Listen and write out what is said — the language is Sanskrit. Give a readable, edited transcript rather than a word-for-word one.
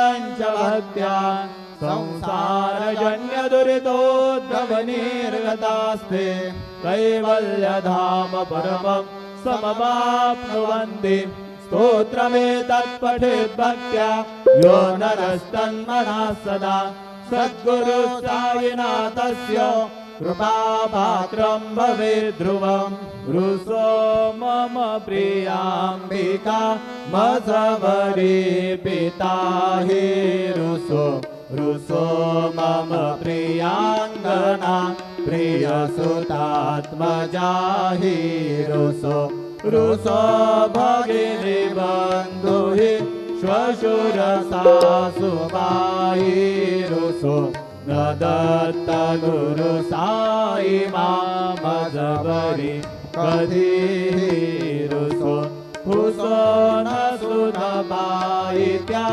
भक्त्या संसारजन्यदुरितोद्भवनिर्गतास्ते कैवल्यधाम परमं समवाप्नुवन्ति स्तोत्रमेतत्पठेद्भक्त्या यो नरस्तन्मनः सदा सद्गुरु साईनाथस्य कृपापात्रं भवेत् ध्रुवम् रुसो मम प्रियाम्बिका मधवरी पिता हि रुसो मम प्रियाङ्गना प्रियसुतात्मजा हि रुसो भगिनी बन्धु हि श्वशुर सासुबाई रुसो न दत्त गुरु साई मधवरी कधी रुसो न सुनबाई त्या